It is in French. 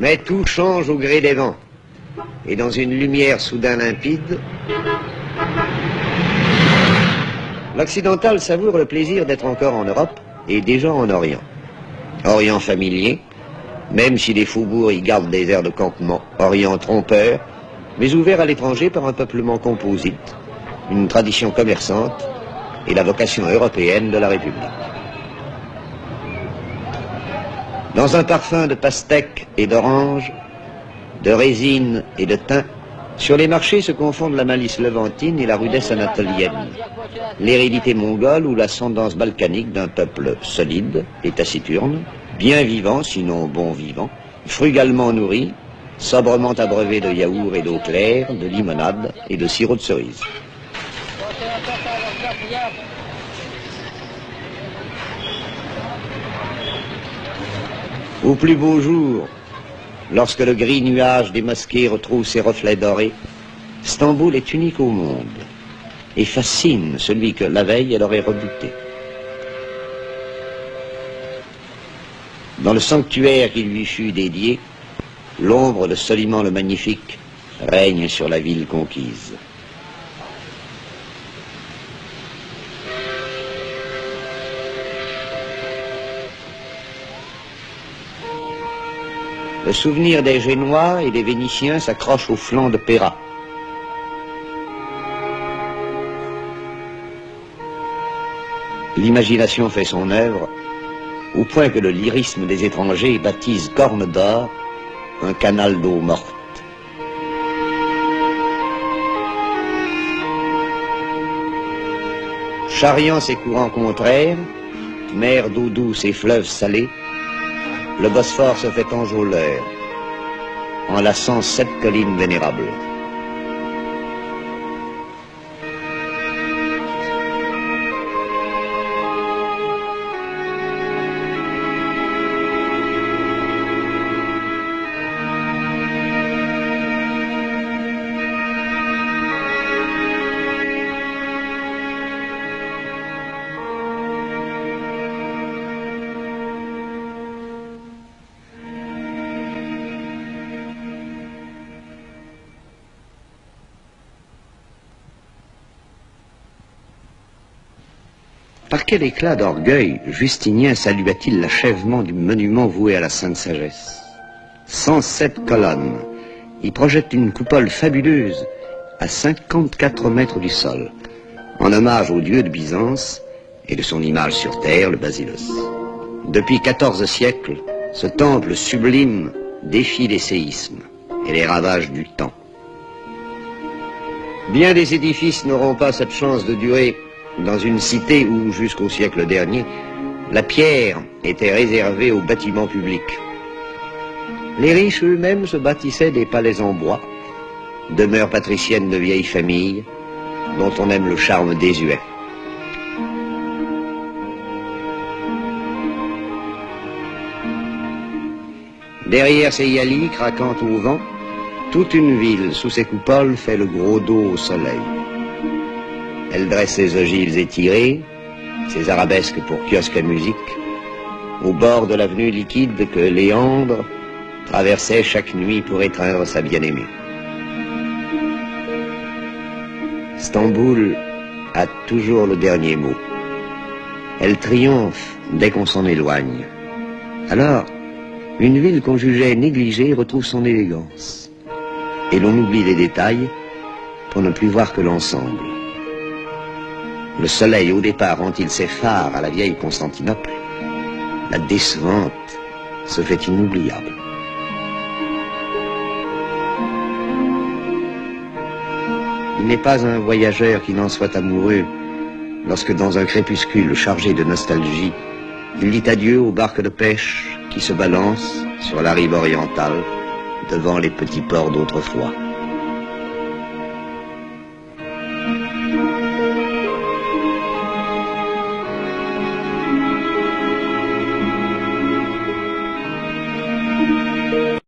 Mais tout change au gré des vents. Et dans une lumière soudain limpide, l'occidental savoure le plaisir d'être encore en Europe et déjà en Orient. Orient familier, même si les faubourgs y gardent des airs de campement. Orient trompeur, mais ouvert à l'étranger par un peuplement composite, une tradition commerçante et la vocation européenne de la République. Dans un parfum de pastèque et d'orange, de résine et de thym, sur les marchés se confondent la malice levantine et la rudesse anatolienne, l'hérédité mongole ou l'ascendance balkanique d'un peuple solide et taciturne, bien vivant, sinon bon vivant, frugalement nourri, sobrement abreuvé de yaourt et d'eau claire, de limonade et de sirop de cerise. Au plus beau jour, lorsque le gris nuage des mosquées retrouve ses reflets dorés, Stamboul est unique au monde et fascine celui que la veille elle aurait redouté. Dans le sanctuaire qui lui fut dédié, l'ombre de Soliman le Magnifique règne sur la ville conquise. Le souvenir des Génois et des Vénitiens s'accroche au flanc de Péra. L'imagination fait son œuvre, au point que le lyrisme des étrangers baptise Corne d'Or un canal d'eau morte. Charriant ses courants contraires, mer d'eau douce et fleuves salés, le Bosphore se fait enjôleur, enlaçant 7 collines vénérables. Par quel éclat d'orgueil Justinien salua-t-il l'achèvement du monument voué à la Sainte Sagesse. 107 colonnes. Il projette une coupole fabuleuse à 54 mètres du sol, en hommage au dieu de Byzance et de son image sur terre, le basilos. Depuis 14 siècles, ce temple sublime défie les séismes et les ravages du temps. Bien des édifices n'auront pas cette chance de durer dans une cité où, jusqu'au siècle dernier, la pierre était réservée aux bâtiments publics. Les riches eux-mêmes se bâtissaient des palais en bois, demeures patriciennes de vieilles familles, dont on aime le charme désuet. Derrière ces yalis craquant au vent, toute une ville sous ses coupoles fait le gros dos au soleil. Elle dresse ses ogives étirées, ses arabesques pour kiosques à musique, au bord de l'avenue liquide que Léandre traversait chaque nuit pour étreindre sa bien-aimée. Stamboul a toujours le dernier mot. Elle triomphe dès qu'on s'en éloigne. Alors, une ville qu'on jugeait négligée retrouve son élégance. Et l'on oublie les détails pour ne plus voir que l'ensemble. Le soleil, au départ, rend-il ses phares à la vieille Constantinople. La décevante se fait inoubliable. Il n'est pas un voyageur qui n'en soit amoureux lorsque, dans un crépuscule chargé de nostalgie, il dit adieu aux barques de pêche qui se balancent sur la rive orientale devant les petits ports d'autrefois.